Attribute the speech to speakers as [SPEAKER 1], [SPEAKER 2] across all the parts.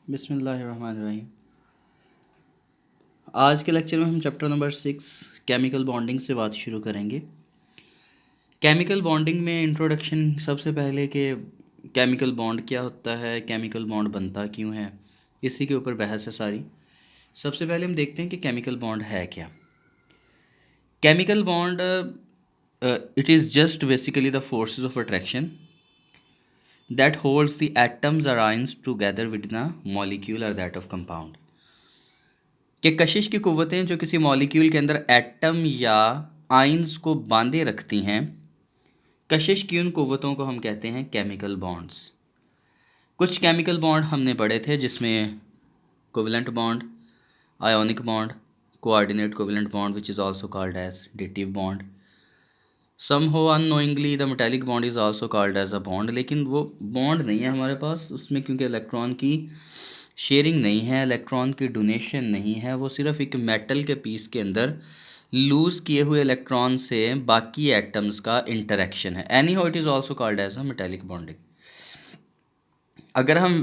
[SPEAKER 1] बिस्मिल्लाहिर्रहमानिर्रहीम। आज के लेक्चर में हम चैप्टर नंबर 6 केमिकल बॉन्डिंग से बात शुरू करेंगे। केमिकल बॉन्डिंग में इंट्रोडक्शन सबसे पहले कि केमिकल बॉन्ड क्या होता है, केमिकल बॉन्ड बनता क्यों है, इसी के ऊपर बहस है सारी। सबसे पहले हम देखते हैं कि केमिकल बॉन्ड है क्या। Chemical bond it is just basically the forces of attraction that holds the atoms or ions together within a molecule or that of compound। कि कशिश की कुव्वतें जो किसी मॉलिक्यूल के अंदर एटम या आइंस को बांधे रखती हैं, कशिश की उन कुव्वतों को हम कहते हैं केमिकल बॉन्ड्स। कुछ केमिकल बॉन्ड हमने पढ़े थे जिसमें covalent bond, ionic bond, coordinate covalent bond which is also called as dative bond. Somehow unknowingly the metallic bond is also called as a bond, लेकिन वो बॉन्ड नहीं है हमारे पास उसमें, क्योंकि इलेक्ट्रॉन की शेयरिंग नहीं है, इलेक्ट्रॉन की डोनेशन नहीं है। वो सिर्फ एक मेटल के पीस के अंदर लूज़ किए हुए इलेक्ट्रॉन से बाकी एटम्स का इंटरेक्शन है। Anyhow it is also called as a metallic bonding. अगर हम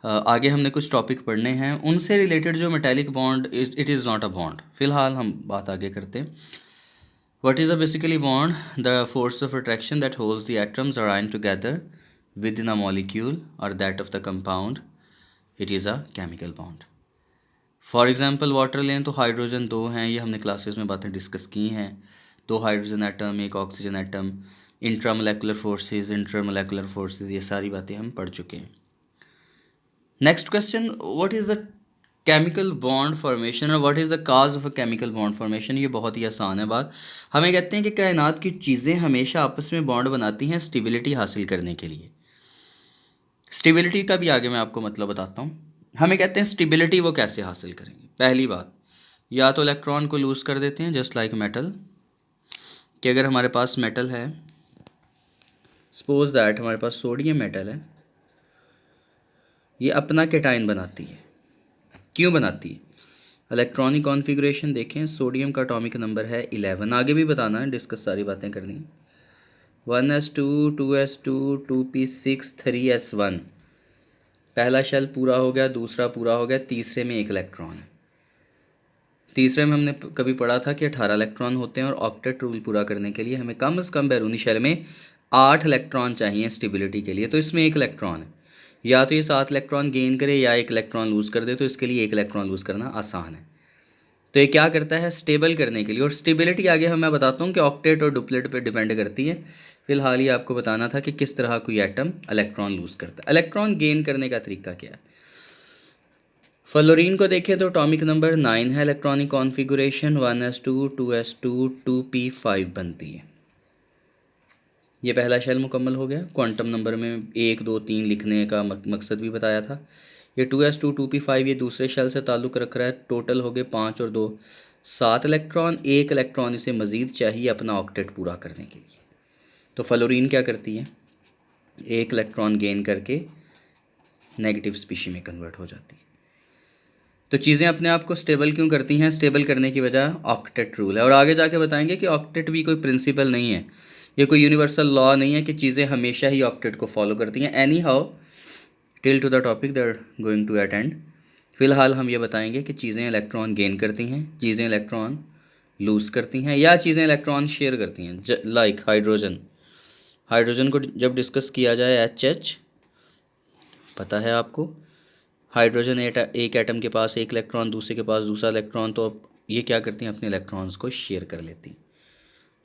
[SPEAKER 1] आगे हमने कुछ टॉपिक पढ़ने हैं उनसे रिलेटेड जो metallic bond it is not a bond. फ़िलहाल हम बात आगे करते हैं। What is a basically bond? The force of attraction that holds the atoms or ion together within a molecule or that of the compound. It is a chemical bond. For example water लें तो hydrogen दो हैं, ये हमने classes में बातें discuss की हैं। दो हाइड्रोजन एटम, एक ऑक्सीजन एटम, इंट्रामोलेकुलर फोर्सेस, ये सारी बातें हम पढ़ चुके हैं। Next question, what is the chemical bond formation और what is the cause of a chemical bond formation. ये बहुत ही आसान है बात। हमें कहते हैं कि कायनात की चीज़ें हमेशा आपस में बॉन्ड बनाती हैं स्टेबिलिटी हासिल करने के लिए। स्टेबिलिटी का भी आगे मैं आपको मतलब बताता हूँ। हमें कहते हैं स्टेबिलिटी वो कैसे हासिल करेंगे। पहली बात, या तो इलेक्ट्रॉन को लूज़ कर देते हैं जस्ट लाइक मेटल, कि अगर हमारे पास मेटल है, सपोज दैट हमारे पास सोडियम मेटल है, ये अपना कैटायन बनाती है। क्यों बनाती है? इलेक्ट्रॉनिक कॉन्फ़िगरेशन देखें, सोडियम का एटॉमिक नंबर है 11। आगे भी बताना है, डिस्कस सारी बातें करनी है। 1s2 2s2 2p6 3s1। पहला शेल पूरा हो गया, दूसरा पूरा हो गया, तीसरे में एक इलेक्ट्रॉन है। तीसरे में हमने कभी पढ़ा था कि 18 इलेक्ट्रॉन होते हैं और ऑक्टेट रूल पूरा करने के लिए हमें कम से कम बैरूनी शेल में 8 इलेक्ट्रॉन चाहिए स्टेबिलिटी के लिए। तो इसमें एक इलेक्ट्रॉन है, या तो ये 7 इलेक्ट्रॉन गेन करे या एक इलेक्ट्रॉन लूज़ कर दे, तो इसके लिए एक इलेक्ट्रॉन लूज़ करना आसान है। तो ये क्या करता है स्टेबल करने के लिए। और स्टेबिलिटी आगे मैं बताता हूँ कि ऑक्टेट और डुप्लेट पे डिपेंड करती है। फिलहाल ये आपको बताना था कि किस तरह कोई एटम इलेक्ट्रॉन लूज़ करता है। इलेक्ट्रॉन गेन करने का तरीका क्या है। फ्लोरीन को देखें तो एटॉमिक नंबर 9 है, electronic configuration 1s2 2s2 2p5 बनती है। ये पहला शेल मुकम्मल हो गया। क्वांटम नंबर में 1 2 3 लिखने का मकसद भी बताया था। ये 2s2 2p5 ये दूसरे शेल से ताल्लुक़ रख रहा है। टोटल हो गए 5 और 2 7 इलेक्ट्रॉन। एक इलेक्ट्रॉन इसे मज़ीद चाहिए अपना ऑक्टेट पूरा करने के लिए। तो फ्लोरीन क्या करती है, एक इलेक्ट्रॉन गेन करके नेगेटिव स्पीशी में कन्वर्ट हो जाती है। तो चीज़ें अपने आप को स्टेबल क्यों करती हैं? स्टेबल करने की वजह ऑक्टेट रूल है। और आगे जाके बताएंगे कि ऑक्टेट भी कोई प्रिंसिपल नहीं है, ये कोई यूनिवर्सल लॉ नहीं है कि चीज़ें हमेशा ही ऑक्टेट को फॉलो करती हैं। Anyhow till to the topic they are going to attend. फ़िलहाल हम ये बताएंगे कि चीज़ें इलेक्ट्रॉन गेन करती हैं, चीज़ें इलेक्ट्रॉन लूज़ करती हैं, या चीज़ें इलेक्ट्रॉन शेयर करती हैं। लाइक हाइड्रोजन, हाइड्रोजन को जब डिस्कस किया जाए HH, पता है आपको, हाइड्रोजन एक एटम के पास एक इलेक्ट्रॉन, दूसरे के पास दूसरा इलेक्ट्रॉन, तो अब ये क्या करती हैं अपने इलेक्ट्रॉन्स को शेयर कर लेती हैं।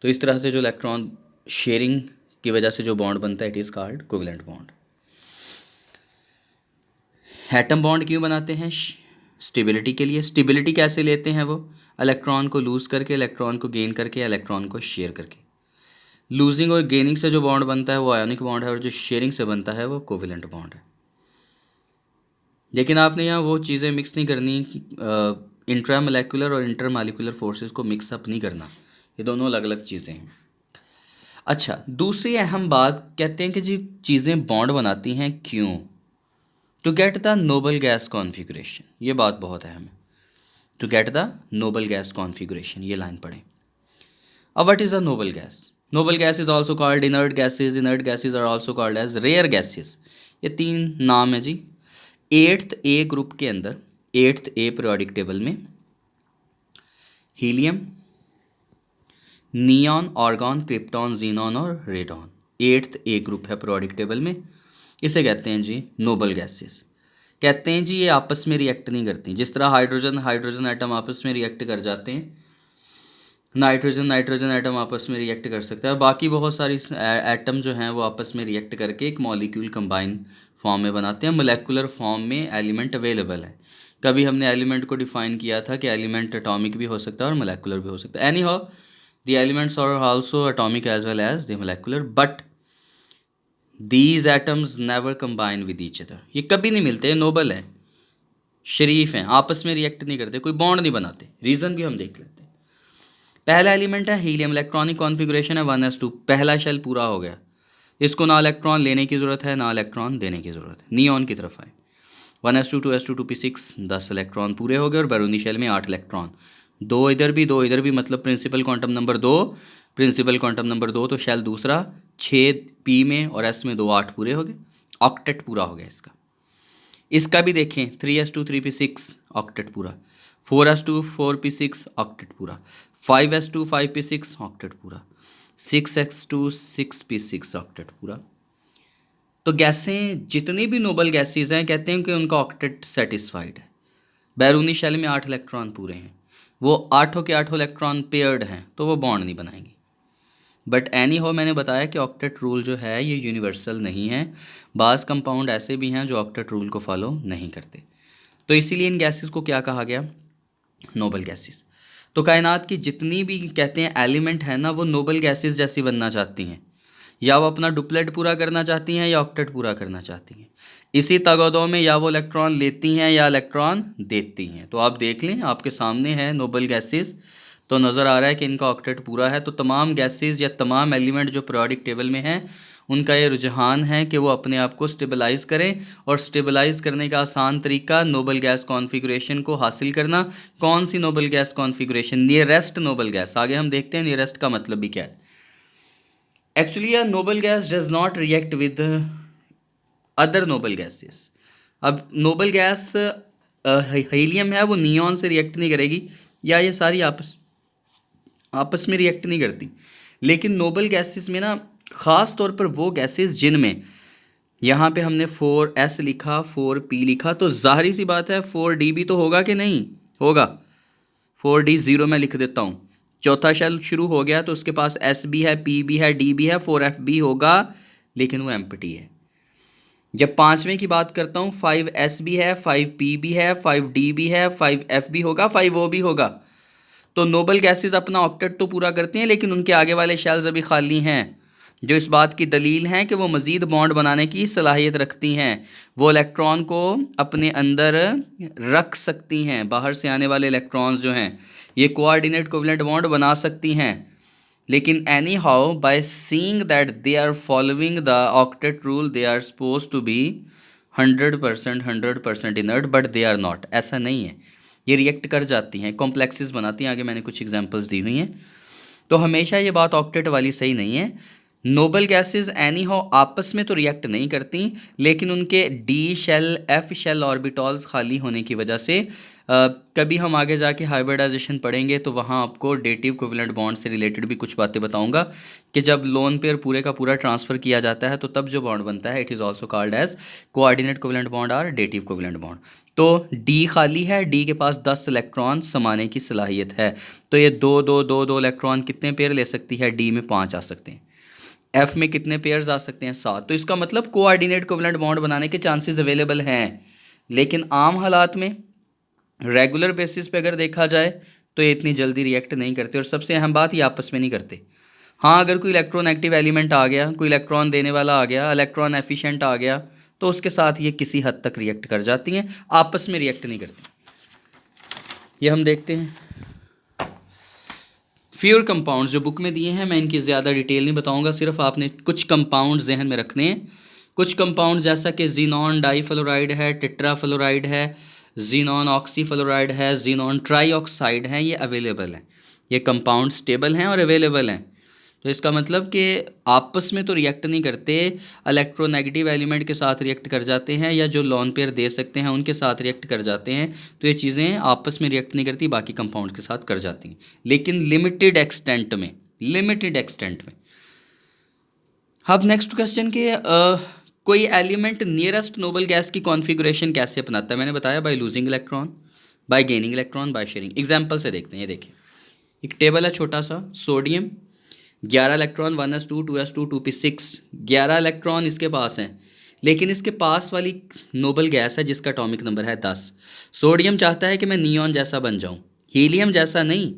[SPEAKER 1] तो इस तरह से जो इलेक्ट्रॉन शेयरिंग की वजह से जो बॉन्ड बनता है it is called covalent bond. Atom bond क्यों बनाते हैं? स्टेबिलिटी के लिए। स्टेबिलिटी कैसे लेते हैं? वो इलेक्ट्रॉन को लूज़ करके, इलेक्ट्रॉन को गेन करके, इलेक्ट्रॉन को शेयर करके। लूजिंग और गेनिंग से जो बॉन्ड बनता है वो आयोनिक बॉन्ड है, और जो शेयरिंग से बनता है वो कोवेलेंट बॉन्ड है। लेकिन आपने यहाँ वो चीज़ें मिक्स नहीं करनी, इंट्रा मोलेकुलर और इंटर मालिकुलर फोर्सेस को मिक्सअप नहीं करना, ये दोनों अलग अलग चीज़ें हैं। अच्छा, दूसरी अहम बात, कहते हैं कि जी चीज़ें बॉन्ड बनाती हैं क्यों? To get the noble gas configuration, ये बात बहुत अहम है। To get the noble gas configuration, ये लाइन पढ़ें। अब what is a noble gas? Noble gas is also called inert gases, inert gases are also called as rare gases. ये 3 नाम है जी। 8th ए ग्रुप के अंदर 8th ए पीरियोडिक टेबल में helium, neon, argon, krypton, xenon और radon 8th ए group है periodic table में। इसे कहते हैं जी नोबल गैसेस। कहते हैं जी ये आपस में रिएक्ट नहीं करती, जिस तरह हाइड्रोजन एटम आपस में रिएक्ट कर जाते हैं, नाइट्रोजन एटम आपस में रिएक्ट कर सकता है, बाकी बहुत सारी एटम जो हैं वो आपस में रिएक्ट करके एक मॉलिक्यूल कंबाइन फॉर्म में बनाते हैं। मोलेकुलर फॉर्म में एलिमेंट अवेलेबल है। कभी हमने एलिमेंट को डिफाइन किया था कि एलिमेंट एटॉमिक भी हो सकता है और मोलेकुलर भी हो सकता है। Anyhow the elements are also atomic as well as the molecular, but these atoms never combine with each other. ये कभी नहीं मिलते, नोबल हैं, शरीफ हैं, आपस में रिएक्ट नहीं करते, कोई बॉन्ड नहीं बनाते। रीज़न भी हम देख लेते हैं। पहला एलिमेंट है हीलियम, इलेक्ट्रॉनिक कॉन्फ़िगरेशन है 1s2, पहला शेल पूरा हो गया। इसको ना इलेक्ट्रॉन लेने की ज़रूरत है ना इलेक्ट्रॉन देने की ज़रूरत है। नियॉन की तरफ आए, 1s2 2s2 2p6, 10 इलेक्ट्रॉन पूरे हो गए और बैरूनी शेल में 8 इलेक्ट्रॉन, दो इधर भी, मतलब प्रिंसिपल क्वांटम नंबर 2, तो शेल दूसरा 6 पी में और एस में 2, 8 पूरे हो गए, ऑक्टेट पूरा हो गया इसका। इसका भी देखें 3s2 3p6 ऑक्टेट पूरा, 4s2 4p6 ऑक्टेट पूरा, 5s2 5p6 ऑक्टेट पूरा, 6x2 6p6 ऑक्टेट पूरा। तो गैसें जितनी भी नोबल गैसेज हैं कहते हैं कि उनका ऑक्टेट सेटिस्फाइड है। बैरूनी शेल में 8 इलेक्ट्रॉन पूरे हैं, वो 8 के 8 इलेक्ट्रॉन पेयर्ड हैं, तो वो बॉन्ड नहीं बनाएंगे। बट एनी हो मैंने बताया कि ऑक्टेट रूल जो है ये यूनिवर्सल नहीं है, बाज़ कंपाउंड ऐसे भी हैं जो ऑक्टेट रूल को फॉलो नहीं करते। तो इसीलिए इन गैसेस को क्या कहा गया, नोबल गैसेस। तो कायनात की जितनी भी कहते हैं एलिमेंट है ना, वो नोबल गैसेस जैसी बनना चाहती हैं, या वो अपना डुप्लेट पूरा करना चाहती हैं या ऑक्टेट पूरा करना चाहती हैं। इसी तगोदों में या वो इलेक्ट्रॉन लेती हैं या इलेक्ट्रॉन देती हैं। तो आप देख लें, आपके सामने है नोबल गैसेस, तो नज़र आ रहा है कि इनका ऑक्टेट पूरा है। तो तमाम गैसेस या तमाम एलिमेंट जो पीरियोडिक टेबल में हैं उनका ये रुझान है कि वो अपने आप को स्टेबलाइज़ करें, और स्टेबलाइज़ करने का आसान तरीका नोबल गैस कॉन्फ़िगरेशन को हासिल करना। कौन सी noble gas configuration, nearest noble gas. आगे हम देखते हैं नियरेस्ट का मतलब भी क्या है। Actually a noble gas does not react with other noble gases. अब नोबल गैस हीलियम है, वो नियॉन से रिएक्ट नहीं करेगी, या ये सारी आपस में रिएक्ट नहीं करती। लेकिन नोबल गैसेस में ना ख़ास तौर पर वो गैसेस जिनमें यहाँ पे हमने 4s लिखा, 4p लिखा, तो जाहिर सी बात है 4d भी तो होगा कि नहीं होगा। 4d 0 मैं लिख देता हूँ। चौथा शेल शुरू हो गया तो उसके पास s भी है, p भी है, d भी है, 4f भी होगा, लेकिन वो एम्प्टी है। जब पाँचवें की बात करता हूँ 5s भी है, 5p भी है, 5d भी है, 5f भी होगा, 5o भी होगा। तो नोबल गैसेस अपना ऑक्टेट तो पूरा करती हैं, लेकिन उनके आगे वाले शेल्स अभी खाली हैं, जो इस बात की दलील हैं कि वो मज़ीद बॉन्ड बनाने की सलाहियत रखती हैं। वो इलेक्ट्रॉन को अपने अंदर रख सकती हैं, बाहर से आने वाले इलेक्ट्रॉन्स जो हैं ये कोऑर्डिनेट कोवलेंट बॉन्ड बना सकती हैं। लेकिन anyhow by seeing that they are following the octet rule they are suppose to be 100% inert, but they are not. ऐसा नहीं है, ये रिएक्ट कर जाती हैं, कॉम्प्लेक्सेस बनाती हैं। आगे मैंने कुछ एग्जांपल्स दी हुई हैं। तो हमेशा ये बात ऑक्टेट वाली सही नहीं है। नोबल गैसेस एनी हाउ आपस में तो रिएक्ट नहीं करती, लेकिन उनके डी शेल एफ शेल ऑर्बिटॉल्स खाली होने की वजह से कभी हम आगे जाके हाइब्रिडाइजेशन पढ़ेंगे तो वहाँ आपको डेटिव कोवलेंट बॉन्ड से रिलेटेड भी कुछ बातें बताऊंगा कि जब लोन पेयर पूरे का पूरा ट्रांसफ़र किया जाता है तो तब जो बॉन्ड बनता है it is also called as coordinate covalent bond और डेटिव कोवलेंट बॉन्ड। तो डी खाली है, डी के पास 10 इलेक्ट्रॉन समाने की सलाहियत है, तो ये दो इलेक्ट्रॉन कितने पेयर ले सकती है, डी में 5 आ सकते हैं, एफ में कितने पेयर्स आ सकते हैं, 7। तो इसका मतलब कोऑर्डिनेट कोवलेंट बॉन्ड बनाने के चांसेस अवेलेबल हैं। लेकिन आम हालात में रेगुलर बेसिस पे अगर देखा जाए तो ये इतनी जल्दी रिएक्ट नहीं करते, और सबसे अहम बात ये आपस में नहीं करते। हाँ, अगर कोई इलेक्ट्रॉन एक्टिव एलिमेंट आ गया, कोई इलेक्ट्रॉन देने वाला आ गया, इलेक्ट्रॉन एफिशिएंट आ गया, तो उसके साथ ये किसी हद तक रिएक्ट कर जाती हैं, आपस में रिएक्ट नहीं करती। ये हम देखते हैं फ्यूर कंपाउंड्स जो बुक में दिए हैं, मैं इनकी ज़्यादा डिटेल नहीं बताऊंगा, सिर्फ आपने कुछ कंपाउंड जहन में रखने हैं। कुछ कंपाउंड जैसा कि जीनॉन डाईफ्लोराइड है, टेट्राफ्लोराइड है, जीनॉन ऑक्सीफ्लोराइड है, जीनॉन ट्राईऑक्साइड है, ये अवेलेबल हैं। ये कंपाउंड स्टेबल हैं और अवेलेबल हैं। तो इसका मतलब कि आपस में तो रिएक्ट नहीं करते, इलेक्ट्रोनेगेटिव एलिमेंट के साथ रिएक्ट कर जाते हैं या जो लॉन पेयर दे सकते हैं उनके साथ रिएक्ट कर जाते हैं। तो ये चीज़ें आपस में रिएक्ट नहीं करती, बाकी कंपाउंड्स के साथ कर जाती हैं, लेकिन लिमिटेड एक्सटेंट में, लिमिटेड एक्सटेंट में। अब नेक्स्ट क्वेश्चन के कोई एलिमेंट नियरेस्ट नोबल गैस की कॉन्फ़िगरेशन कैसे अपनाता है? मैंने बताया by losing electron, bye gaining electron, by sharing. Example से देखते हैं, ये देखिए एक टेबल है छोटा सा, sodium 11 electron 1s2 2s2 2p6, 11 electron इसके पास हैं, लेकिन इसके पास वाली नोबल गैस है जिसका एटॉमिक नंबर है 10। सोडियम चाहता है कि मैं नियॉन जैसा बन जाऊं, हीलियम जैसा नहीं।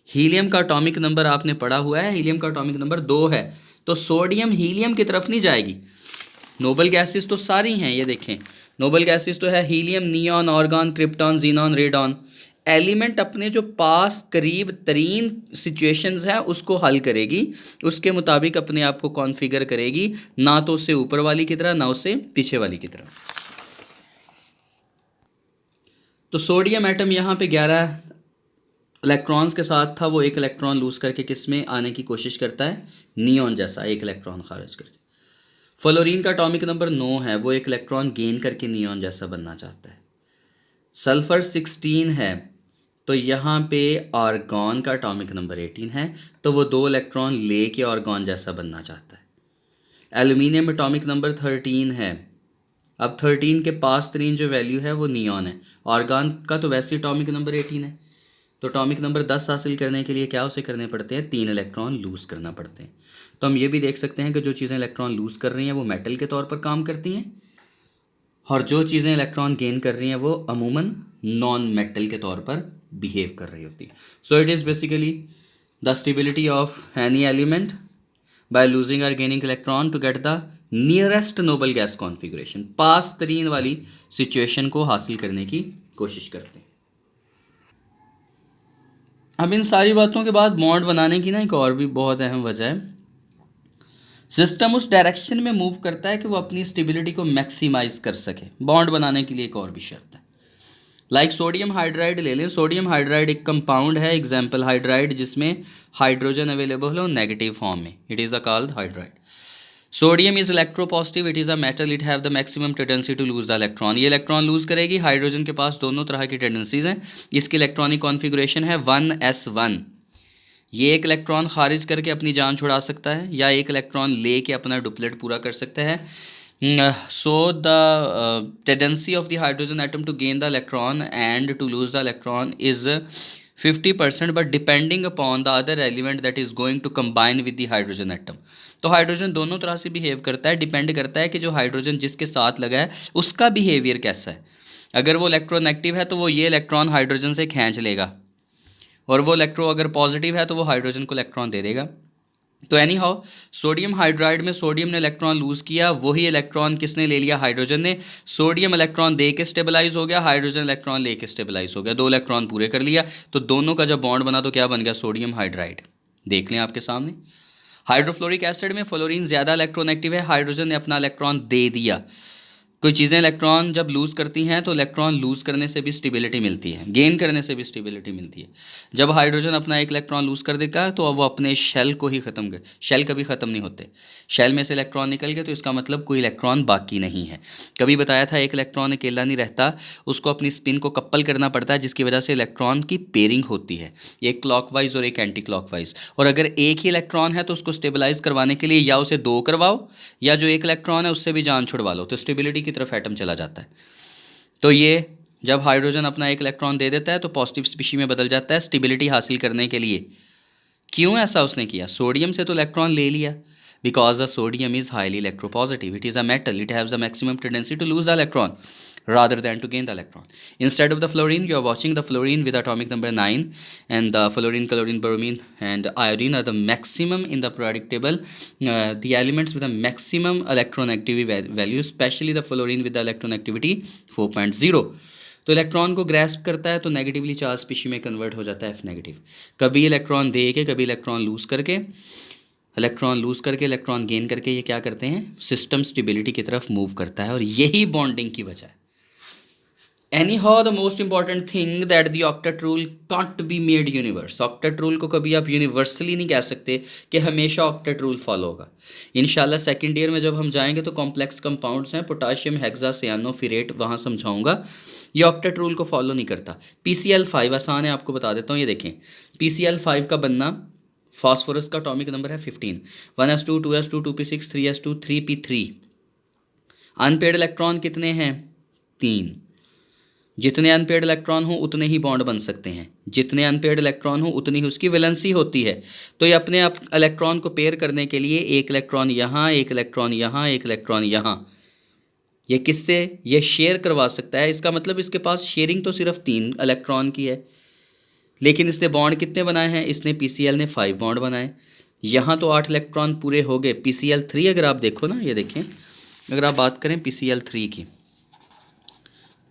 [SPEAKER 1] हीलियम का एटॉमिक नंबर आपने पढ़ा हुआ है, हीलियम का एटॉमिक नंबर 2 है, तो सोडियम हीलियम की तरफ नहीं जाएगी। नोबल गैसेस तो सारी हैं, ये देखें नोबल गैसेस तो है helium, neon, organ, krypton, xenon, radon. Element अपने जो पास करीब तरीन सिचुएशंस हैं उसको हल करेगी, उसके मुताबिक अपने आप को कॉन्फ़िगर करेगी, ना तो उससे ऊपर वाली की तरह ना उससे पीछे वाली की तरह। तो सोडियम एटम यहाँ पे 11 इलेक्ट्रॉन्स के साथ था, वो एक इलेक्ट्रॉन लूज करके किस में आने की कोशिश करता है, नियॉन जैसा, एक इलेक्ट्रॉन खारिज करके। फ्लोरीन का एटॉमिक नंबर 9 है, वो एक इलेक्ट्रॉन गेन करके नियॉन जैसा बनना चाहता है। सल्फर 16 है, तो यहाँ पे आर्गॉन का एटॉमिक नंबर 18 है, तो वो 2 इलेक्ट्रॉन ले के आर्गॉन जैसा बनना चाहता है। एल्यूमिनियम एटॉमिक नंबर 13 है, अब 13 के पास तरीन जो वैल्यू है वो नियॉन है, आर्गॉन का तो वैसे एटॉमिक नंबर 18 है, तो एटॉमिक नंबर 10 हासिल करने के लिए क्या उसे करने पड़ते हैं, 3 इलेक्ट्रॉन लूज़ करना पड़ते हैं। तो हम ये भी देख सकते हैं कि जो चीज़ें इलेक्ट्रॉन लूज़ कर रही हैं वो मेटल के तौर पर काम करती हैं, और जो चीज़ें इलेक्ट्रॉन गेन कर रही हैं वो अमूमन नॉन मेटल के तौर पर बिहेव कर रही होती है। So it is basically the stability of any element by losing और gaining electron to get the nearest noble gas configuration, पास तरीन वाली सिचुएशन को हासिल करने की कोशिश करते हैं। अब इन सारी बातों के बाद बॉन्ड बनाने की ना एक और भी बहुत अहम वजह है, सिस्टम उस डायरेक्शन में मूव करता है कि वो अपनी स्टेबिलिटी को मैक्सिमाइज कर सके। बॉन्ड बनाने के लिए एक और भी शर्त है, लाइक सोडियम हाइड्राइड ले लें। सोडियम हाइड्राइड एक कंपाउंड है, एग्जाम्पल हाइड्राइड, जिसमें हाइड्रोजन अवेलेबल हो नेगेटिव फॉर्म में, it is a called hydride. Sodium is electropositive, it is a metal, it have the maximum tendency to lose the electron. ये electron lose करेगी, hydrogen के पास दोनों तरह की टेंडेंसीज हैं। इसकी इलेक्ट्रॉनिक कॉन्फ़िगरेशन है 1s1। ये एक इलेक्ट्रॉन खारिज करके अपनी जान छुड़ा सकता है, या एक इलेक्ट्रॉन ले के अपना डुप्लेट पूरा कर सकता है। So the tendency of the hydrogen atom to gain the electron and to lose the electron is 50%, but depending upon the other element that is going to combine with the hydrogen atom. तो hydrogen दोनों तरह से behave करता है, depend करता है कि जो हाइड्रोजन जिसके साथ लगा है उसका बिहेवियर कैसा है। अगर वो इलेक्ट्रोनेगेटिव है तो वो ये इलेक्ट्रॉन हाइड्रोजन से खींच लेगा, और वो इलेक्ट्रो अगर पॉजिटिव है तो वो हाइड्रोजन को इलेक्ट्रॉन दे देगा। तो एनी हाउ सोडियम हाइड्राइड में सोडियम ने इलेक्ट्रॉन लूज़ किया, वही इलेक्ट्रॉन किसने ले लिया, हाइड्रोजन ने। सोडियम इलेक्ट्रॉन दे के स्टेबलाइज हो गया, हाइड्रोजन इलेक्ट्रॉन ले के स्टेबलाइज हो गया, 2 इलेक्ट्रॉन पूरे कर लिया। तो दोनों का जब बॉन्ड बना तो क्या बन गया, सोडियम हाइड्राइड। देख लें आपके सामने। हाइड्रोफ्लोरिक एसिड में फ्लोरीन ज़्यादा इलेक्ट्रोनेगेटिव है, हाइड्रोजन ने अपना इलेक्ट्रॉन दे दिया। कोई चीज़ें इलेक्ट्रॉन जब लूज़ करती हैं तो इलेक्ट्रॉन लूज़ करने से भी स्टेबिलिटी मिलती है, गेन करने से भी स्टेबिलिटी मिलती है। जब हाइड्रोजन अपना एक इलेक्ट्रॉन लूज़ कर देगा तो अब वो अपने शेल को ही ख़त्म कर, शेल कभी ख़त्म नहीं होते, शेल में से इलेक्ट्रॉन निकल गए तो इसका मतलब कोई इलेक्ट्रॉन बाकी नहीं है। कभी बताया था एक इलेक्ट्रॉन अकेला नहीं रहता, उसको अपनी स्पिन को कपल करना पड़ता है, जिसकी वजह से इलेक्ट्रॉन की पेयरिंग होती है, एक क्लॉकवाइज और एक एंटी क्लॉकवाइज। और अगर एक ही इलेक्ट्रॉन है तो उसको स्टेबलाइज करवाने के लिए या उसे 2 करवाओ, या जो एक इलेक्ट्रॉन है उससे भी जान छुड़वा लो, तो स्टेबिलिटी की तरफ एटम चला जाता है। तो ये जब हाइड्रोजन अपना एक इलेक्ट्रॉन दे देता है तो पॉजिटिव स्पीशी में बदल जाता है स्टेबिलिटी हासिल करने के लिए। क्यों ऐसा उसने किया, सोडियम से तो इलेक्ट्रॉन ले लिया, because the sodium is highly electropositive, it is a metal, it has the maximum tendency to lose the electron rather than to gain the electron. Instead of the fluorine, you are watching the fluorine with atomic number 9, and the fluorine, chlorine, bromine and iodine are the maximum in the periodic table, the elements with the maximum electronegativity value, especially the fluorine with the electronegativity 4.0। तो electron को grasp करता है तो negatively charge species में convert हो जाता है F negative, कभी इलेक्ट्रॉन दे के कभी इलेक्ट्रॉन लूज़ करके, इलेक्ट्रॉन गेन करके ये क्या करते हैं, सिस्टम स्टेबिलिटी की तरफ मूव करता है, और यही बॉन्डिंग की वजह है। Anyhow the most important thing that the octet rule can't be made universe, octet rule को कभी आप यूनिवर्सली नहीं कह सकते कि हमेशा ऑक्टेट रूल फॉलो होगा। इंशाल्लाह सेकंड ईयर में जब हम जाएंगे तो कॉम्प्लेक्स कंपाउंड्स हैं, पोटाशियम हेक्सासियानोफिरेट, वहाँ समझाऊंगा। ये ऑक्टेट रूल को फॉलो नहीं करता। PCl5 आसान है, आपको बता देता हूँ, ये देखें। PCl5 का बनना, फास्फोरस का अटोमिक नंबर है 15, 1s2 2s2 2p6 3s2 3p3। Unpaired electron कितने हैं? 3। जितने अनपेड इलेक्ट्रॉन हो उतने ही बॉन्ड बन सकते हैं, जितने अनपेड इलेक्ट्रॉन हो उतनी ही उसकी वैलेंसी होती है। तो ये अपने आप इलेक्ट्रॉन को पेयर करने के लिए एक इलेक्ट्रॉन यहाँ, एक इलेक्ट्रॉन यहाँ, एक इलेक्ट्रॉन यहाँ, ये किससे ये शेयर करवा सकता है। इसका मतलब इसके पास शेयरिंग तो सिर्फ 3 इलेक्ट्रॉन की है, लेकिन इसने बॉन्ड कितने बनाए हैं? इसने PCl ने 5 बॉन्ड बनाए। यहाँ तो 8 इलेक्ट्रॉन पूरे हो गए। PCl3 अगर आप देखो ना, ये देखें, अगर आप बात करें PCl3 की,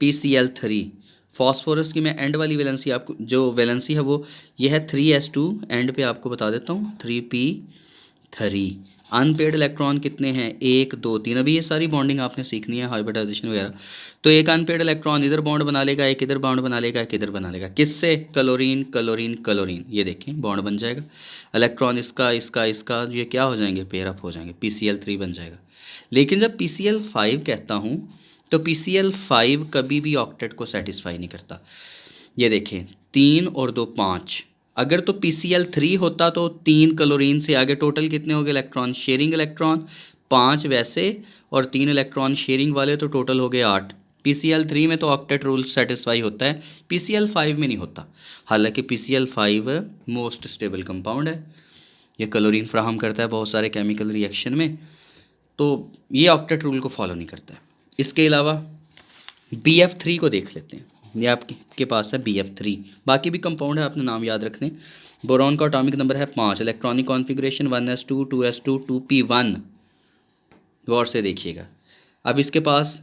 [SPEAKER 1] PCl3 फॉस्फोरस की, मैं एंड वाली वैलेंसी आपको, जो वैलेंसी है वो ये है 3s2, एंड पे आपको बता देता हूँ 3p3। अनपेड इलेक्ट्रॉन कितने हैं? 1 2 3। अभी ये सारी बॉन्डिंग आपने सीखनी है, हाइब्रिडाइजेशन वगैरह। तो एक अनपेड इलेक्ट्रॉन इधर बॉन्ड बना लेगा, एक इधर बॉन्ड बना लेगा, एक इधर बना लेगा, किससे? क्लोरीन क्लोरीन क्लोरीन, ये देखें बॉन्ड बन जाएगा। इलेक्ट्रॉन इसका इसका इसका, ये क्या हो जाएंगे? पेयर अप हो जाएंगे, PCl3 बन जाएगा। लेकिन जब PCl5 कहता हूँ तो PCl5 कभी भी ऑक्टेट को सेटिस्फाई नहीं करता। ये देखें, 3 और 2 5। अगर तो PCl3 होता तो 3 क्लोरीन से आगे टोटल कितने हो गए इलेक्ट्रॉन? शेयरिंग इलेक्ट्रॉन 5 वैसे, और 3 इलेक्ट्रॉन शेयरिंग वाले, तो टोटल हो गए 8। PCl3 में तो ऑक्टेट रूल सेटिस्फाई होता है, PCl5 में नहीं होता। हालांकि PCl5 मोस्ट स्टेबल कंपाउंड है, ये क्लोरीन फ्राहम करता है बहुत सारे केमिकल रिएक्शन में, तो ये ऑक्टेट रूल को फॉलो नहीं करता है। इसके अलावा BF3 को देख लेते हैं, ये आपके पास है BF3, बाकी भी कंपाउंड है, आपने नाम याद रखने। बोरॉन का एटॉमिक नंबर है 5, electronic configuration 1s2 2s2 2p1, गौर से देखिएगा। अब इसके पास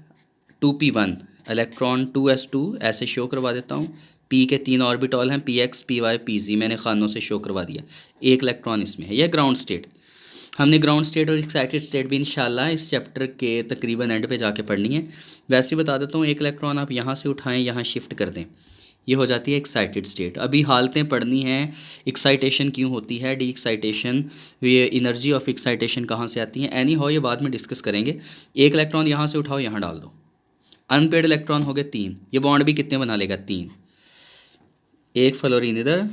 [SPEAKER 1] 2p1 इलेक्ट्रॉन 2s2 ऐसे शो करवा देता हूँ। P के 3 ऑर्बिटॉल हैं, PX PY PZ, मैंने खानों से शो करवा दिया। एक इलेक्ट्रॉन इसमें है, यह ग्राउंड स्टेट। हमने ग्राउंड स्टेट और एक्साइटेड स्टेट भी इंशाल्लाह इस चैप्टर के तकरीबन एंड पे जाके पढ़नी है। वैसे ही बता देता हूँ, एक इलेक्ट्रॉन आप यहाँ से उठाएं, यहाँ शिफ्ट कर दें, ये हो जाती है एक्साइटेड स्टेट। अभी हालतें पढ़नी हैं, एक्साइटेशन क्यों होती है, डी एक्साइटेशन, ये एनर्जी ऑफ एक्साइटेशन कहाँ से आती है, एनी हाउ ये बाद में डिस्कस करेंगे। एक इलेक्ट्रॉन यहाँ से उठाओ, यहाँ डाल दो, अनपेड इलेक्ट्रॉन हो गए 3। ये बॉन्ड भी कितने बना लेगा? 3। एक फ्लोरीन इधर,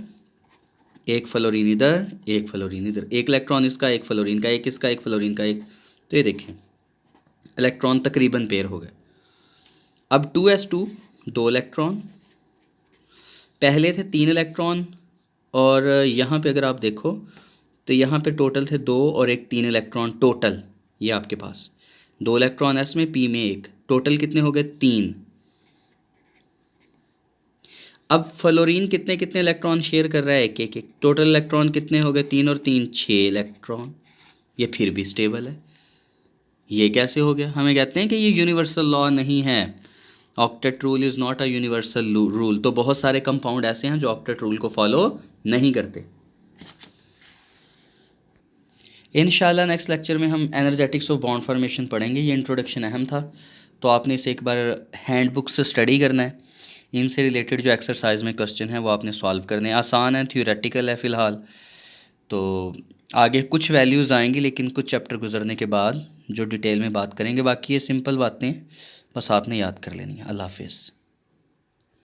[SPEAKER 1] एक फ्लोरीन इधर, एक फ्लोरीन इधर, एक इलेक्ट्रॉन इसका, एक फ्लोरीन का, एक इसका, एक फ्लोरीन का, एक। तो ये देखें इलेक्ट्रॉन तकरीबन पेयर हो गए। अब 2s2 2 इलेक्ट्रॉन, पहले थे 3 इलेक्ट्रॉन, और यहाँ पे अगर आप देखो तो यहाँ पे टोटल थे 2 और एक 3 इलेक्ट्रॉन टोटल। ये आपके पास 2 इलेक्ट्रॉन S में, P में 1, टोटल कितने हो गए? 3। अब फ्लोरीन कितने कितने इलेक्ट्रॉन शेयर कर रहा है? एक एक एक, टोटल इलेक्ट्रॉन कितने हो गए? 3 और 3 6 इलेक्ट्रॉन। ये फिर भी स्टेबल है, ये कैसे हो गया? हमें कहते हैं कि ये यूनिवर्सल लॉ नहीं है, octet rule is not a universal rule. तो बहुत सारे कंपाउंड ऐसे हैं जो ऑक्टेट रूल को फॉलो नहीं करते। इंशाल्लाह नेक्स्ट लेक्चर में हम एनर्जेटिक्स ऑफ बॉन्ड फॉर्मेशन पढ़ेंगे। ये इंट्रोडक्शन अहम था, तो आपने इसे एक बार हैंडबुक से स्टडी करना है। इनसे रिलेटेड जो एक्सरसाइज में क्वेश्चन है वो आपने सॉल्व करने हैं। आसान है, थ्योरेटिकल है फ़िलहाल, तो आगे कुछ वैल्यूज़ आएंगी, लेकिन कुछ चैप्टर गुजरने के बाद जो डिटेल में बात करेंगे। बाकी ये सिंपल बातें बस आपने याद कर लेनी है। अल्लाह हाफिज़।